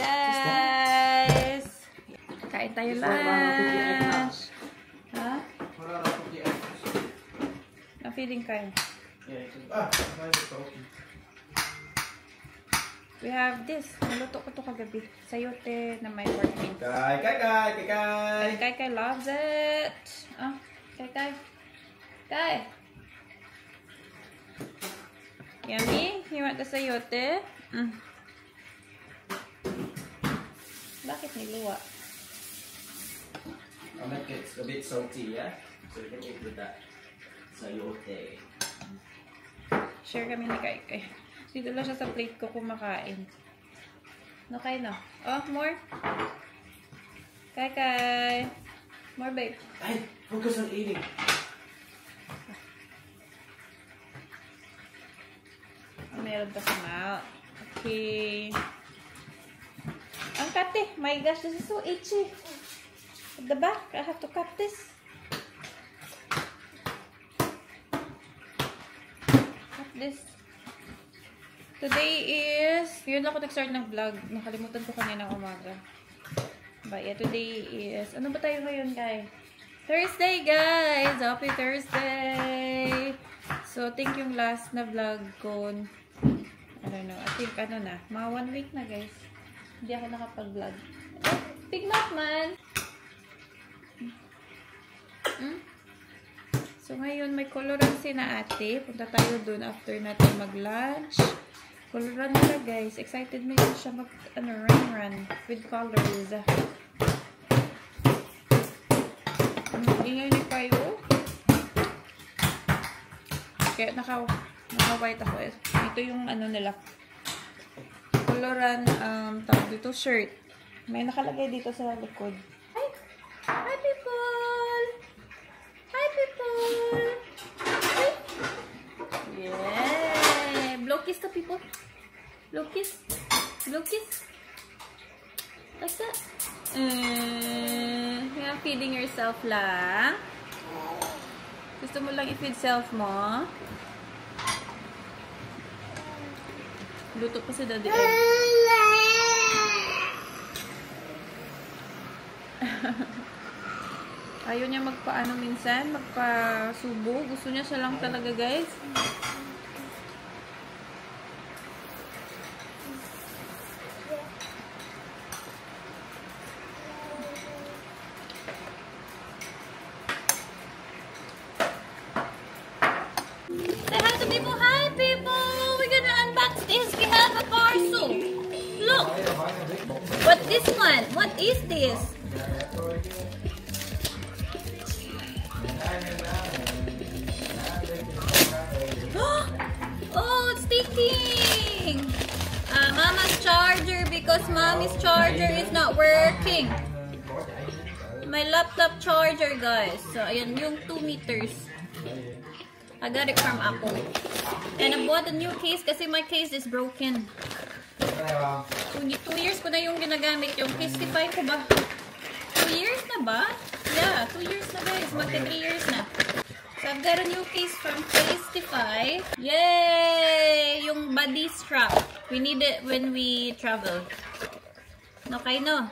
guys! Kain tayo lunch. Ha? Na-feeling kayo? We have this. Naluto ko ito kagabi. Sayote na may pork beans. Kai loves it. Oh, Kai. Yummy? You want the sayote? Bakit niluwa? I'll make it a bit salty, yeah? So you can eat with that sayote. Share kami ni Kai. Dito lang siya sa plate ko kumakain. No, Kai, no? Oh, more? Kai. More, babe. Hey, focus on eating. Oh, meron pa sa mouth. Okay. Ang kate. My gosh, this is so itchy. At the back, I have to cut this. Cut this. Today is, yun ako nag-start ng vlog. Nakalimutan ko kanina umaga. But yeah, today is, ano ba tayo ngayon, guys? Thursday, guys! Happy Thursday! So, I think yung last na vlog ko, I don't know, I think ano na, mga 1 week na, guys. Hindi ako nakapag-vlog. Oh, big mouth, man! So, ngayon, may coloran si na ate. Punta tayo dun after natin mag-lunch. Coloran nila, guys. Excited na yun siya mag, run with colors. Ingay ni kayo. Kaya naka-white ako. Ito yung ano nila. Coloran, tawag dito, shirt. May nakalagay dito sa likod. Hi, people! Hi, people! Hi! Yeah! Blow kiss to people. Blow kiss. Blow kiss. What's that? You're feeding yourself lang. Gusto mo lang i-feed self mo? Luto pa si Daddy. Ayaw niya magpaano minsan, magpasubo. Gusto niya siya lang talaga, guys. Say hi to people. Hi, people. We're gonna unbox this. We have a parcel. Look. What this one? What is this? Oh, it's sticking! Mama's charger because mommy's charger is not working. My laptop charger, guys. So, ayan yung 2 meters. I got it from Apple. And I bought a new case kasi my case is broken. 2 years ko na yung ginagamit. Yung Casetify ko ba? 2 years na ba? Yeah, 2 years na, guys. Magka 3 years na. So, I've got a new case from Casetify. Yay! Yung body strap. We need it when we travel. Okay, no?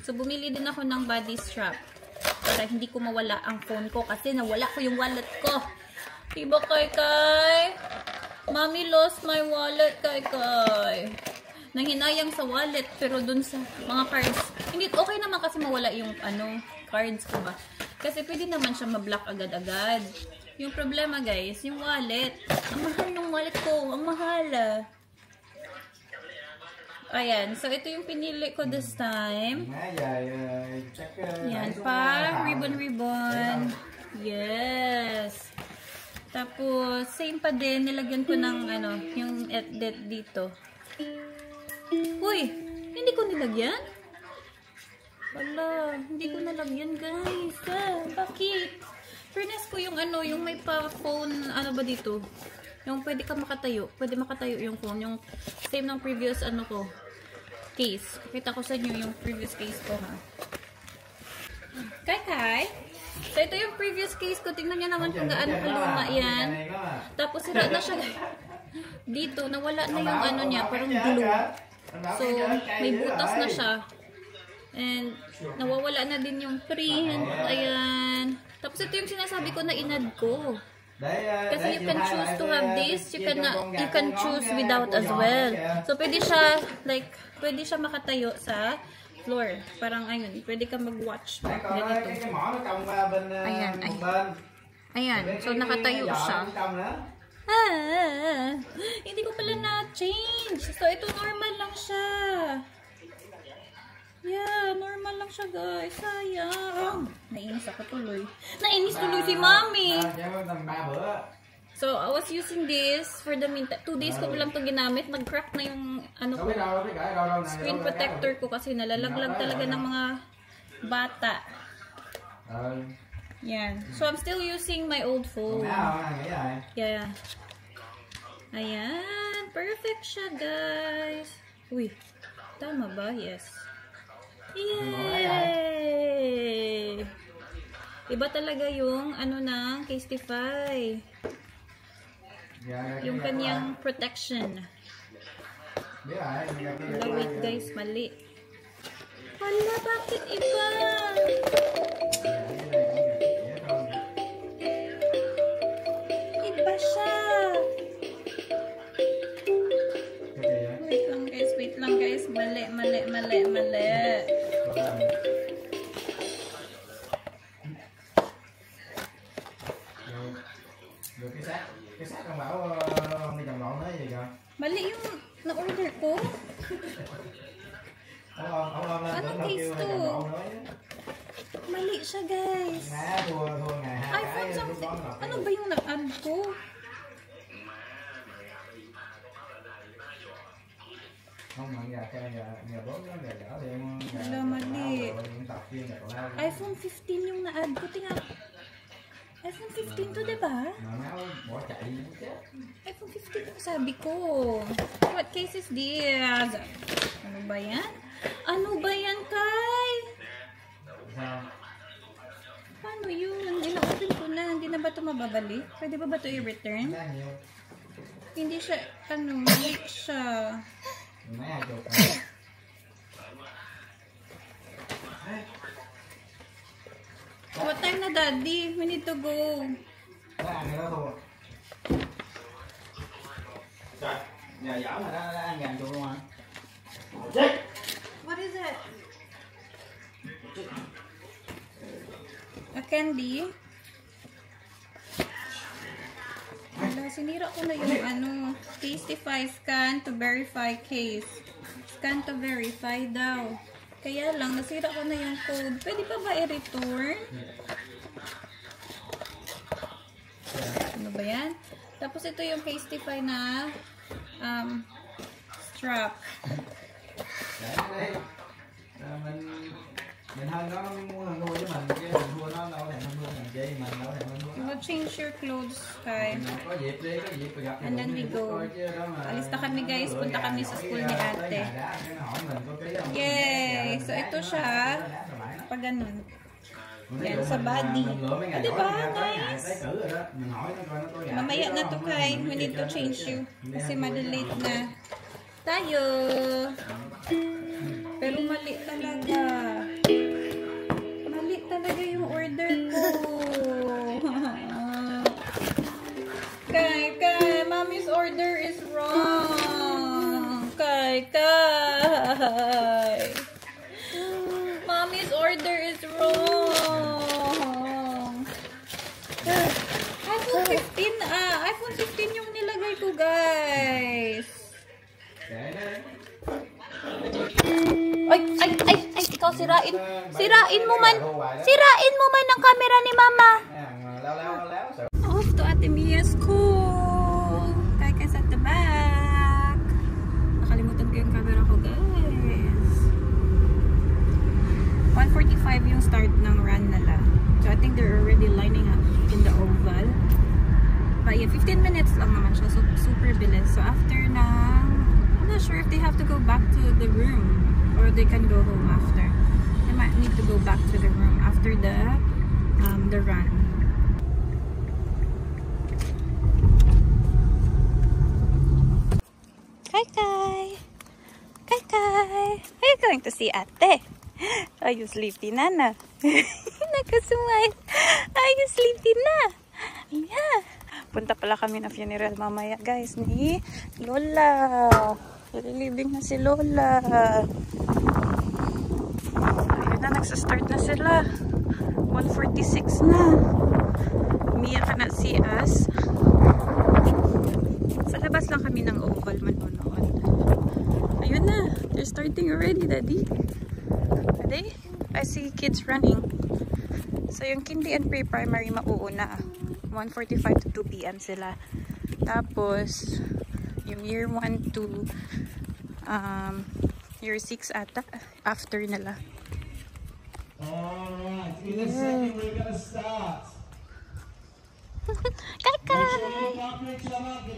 So, bumili din ako ng body strap. Para hindi ko mawala ang phone ko. Kasi nawala ko yung wallet ko. Diba, Kai? Mommy lost my wallet, Kai. Nanghinayang sa wallet. Pero dun sa mga cards. Hindi, okay naman kasi mawala yung cards ko ba. Kasi pwede naman siya ma-block agad-agad. Yung problema, guys, yung wallet. Ang mahal ng wallet ko. Ang mahal. Ayan. So, ito yung pinili ko this time. Yan pa. Ribbon. Yes. Tapos, same pa din. Nilagyan ko ng, yung dito. Uy! Hindi ko nilagyan? Wala. Hindi ko nalagyan, guys. Bakit? Fairness ko yung yung may pa-phone, ba dito? Yung pwede ka makatayo. Pwede makatayo yung phone. Yung same ng previous, ko, case. Pakita ko sa inyo yung previous case ko, ha? Kai. So, ito yung previous case ko. Tingnan nyo naman kung gaano kaluma yan. Tapos, sira na siya. Dito, nawala na yung niya. Parang glue. So, may butas na siya. And, nawawala na din yung print. Ayan. Tapos ito yung sinasabi ko na inad ko. Kasi you can choose to have this, you can choose without as well. So pwede siya makatayo sa floor. Parang ayun, pwede ka mag-watch ganito. Ayan, ayan. So nakatayo siya. Hindi ko pala na-change. So ito normal lang siya. Yeah, normal lang siya guys. Sayang. Nainis ako tuloy. Nainis tuloy si Mami. So, I was using this for the meantime. 2 days ko lang ito ginamit. Nag-crack na yung screen protector ko kasi nalalaglag talaga ng mga bata. Yan. So, I'm still using my old phone. Yeah. Ayan. Perfect siya guys. Uy. Tama ba? Yes. Yay! Iba talaga yung ano ng Casetify. Yung kanyang protection. Wait guys, mali. Hala, bakit iba? Iba siya. Wait lang guys. Mali. Mali yung na-order ko. Anong case to? Mali siya guys. iPhone something. Ano ba yung na-add ko? Wala, mali. iPhone 15 yung na-add ko. Tingnan. iPhone 15 to, diba? iPhone 15 yung sabi ko. What case is this? Ano ba yan? Ano ba yan, Kai? Paano yun? Ina-open ko na. Hindi na ba ito mababalik? Pwede ba ito i-return? Hindi siya, mali siya. What time na, Daddy? We need to go. What is it? A candy? Wala, sinira ko na yung Casetify scan to verify case. Scan to verify daw. Kaya lang, nasira ko na yung code. Pwede pa ba i-return? Ano ba yan? Tapos ito yung Casetify na strap. We'll change your clothes, Kai. And then we go. Alis na kami guys. Punta kami sa school ni ate. Yay! So ito siya. Pag ganun. Yan, sa body. Diba, guys? Mamaya na to, Kai. We need to change you. Kasi malilate na tayo. Pero mali talaga. Mali talaga yung order ko. Kai, Mommy's order is wrong. Kai. Mommy's order is wrong. iPhone 15 yung nilagay ko, guys. Ay, ikaw sirain mo man ang camera ni Mama. Off to Ate Mia's school. Kay's at the back. Nakalimutan ko yung camera ko, guys. 1:45 yung start ng run nila. So I think they're already lining up in the oval. But yeah, 15 minutes lang naman siya. So super bilis. So after I'm not sure if they have to go back to the room or they can go home after. They might need to go back to the room after the run. Kai. going to see ate. Are you sleepy, Nana? Nakasumay. Are you sleepy na? Yeah. Punta pala kami na funeral mamaya, guys, ni Lola. Ililibing na si Lola. Ayun na, nagsastart na sila. 1:46 na. Mia ka na si As. Sa labas lang kami ng oval manonood. Ayun na. They're starting already, Daddy. Daddy? I see kids running. So, yung Kindy and Pre-Primary mauuna. 1:45 to 2 p.m. sila. Tapos, yung year 1 to year 6 ata. After nila. Alright, in a second we're going to start. Kaka! Make sure you look after each other.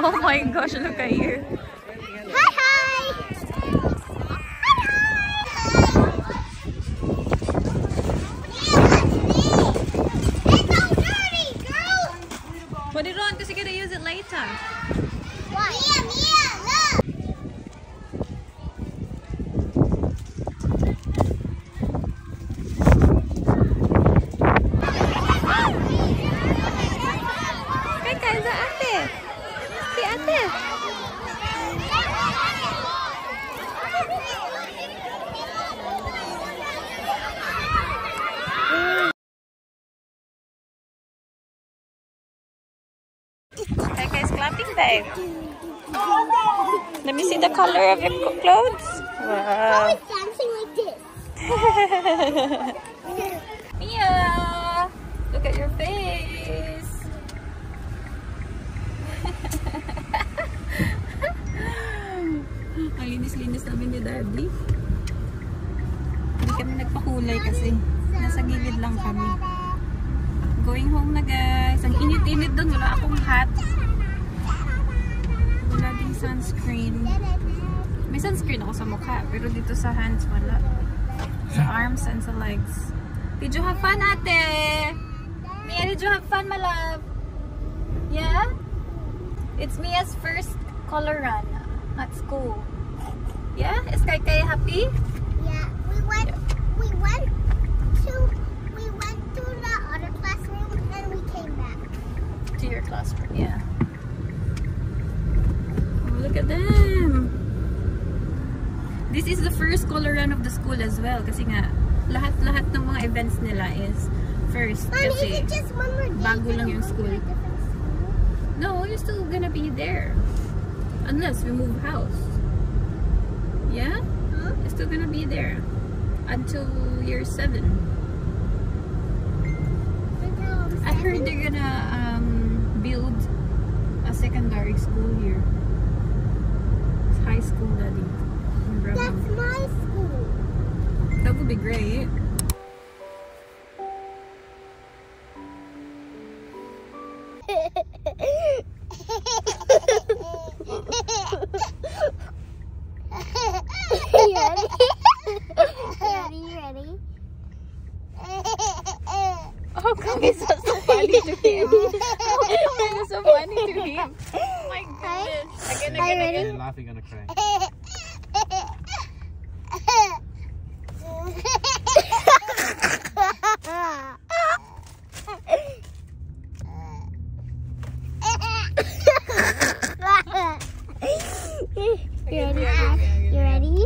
Oh my gosh, look at you. Hi, hi. Put it on because you're gonna use it later. What? Mia, look. Kaka, is that ate? Si ate. Kaka is clapping, babe. Let me see the color of your clothes. Wow. It's dancing like this. Mia, look at your face. Ang linis-linis namin ni Daddy. Hindi kami nagpakulay kasi nasa gilid lang kami. Going home na, guys. Ang init-init doon. Wala akong hat. Wala ding sunscreen. May sunscreen ako sa mukha. Pero dito sa hands, wala. Sa arms and sa legs. Did you have fun, ate? Mia, did you have fun, my love? Yeah? It's Mia's first color run at school. Yeah? Is Kai happy? Yeah, we went to the other classroom and we came back. To your classroom, yeah. Oh, look at them. This is the first color run of the school as well. Kasi nga, lahat ng mga events nila is first. Mommy, Kasi is it just one more day? bago lang yung school. No, you're still gonna be there. Unless we move house. Yeah? Huh? You're still gonna be there. Until year 7. I heard they're gonna build a secondary school here. It's high school, Daddy. That's my school. That would be great. You ready? You ready? Oh, Kami, so funny to him. Kami, so funny to him. Oh my goodness. Again. You're laughing on a crank. You ready? You ready?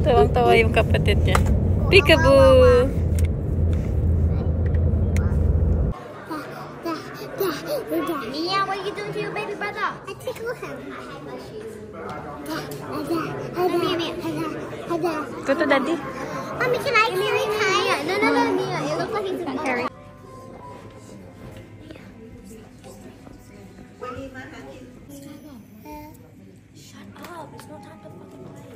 Tawang-tawa yung kapatid niya. Peekaboo! Mia, what are you doing to your baby brother? I tickle him. Go to daddy. Mommy, can I carry Kaya? No, Mia. It looks like he's gonna carry. Shut up. It's no time to fucking play.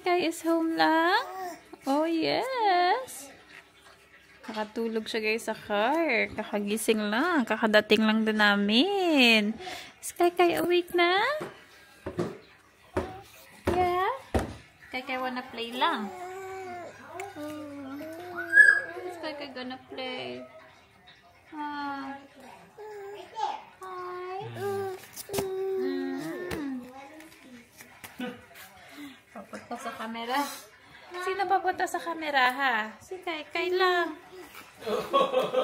Kai is home lang? Oh, yes. Nakatulog siya guys sa car. Kakagising lang. Kakadating lang din namin. Is Kai awake na? Yeah? Kai wanna play lang? Is Kai gonna play? Ah. Hi. Papunta sa camera. Sino papunta sa camera, ha? Si Kai lang.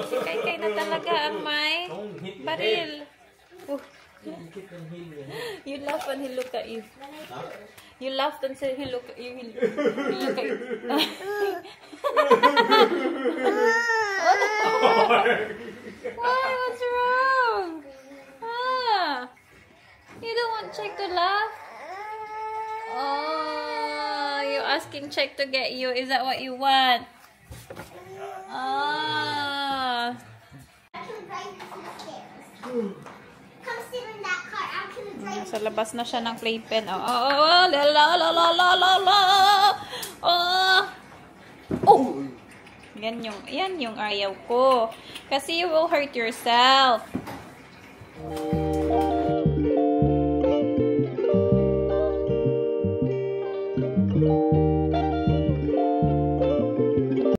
Si Kai na talaga ang may baril. You laugh when he look at you. You laughed and said he look at you. He look at you. Why? What's wrong? Ah, you don't want Check to laugh? Oh, you're asking Check to get you. Is that what you want? Ah. Come sit in that car. I'm gonna drive. Sa labas na siya ng playpen. Oh, la la la la la la la. Oh. Yan yung ayaw ko. Kasi you will hurt yourself.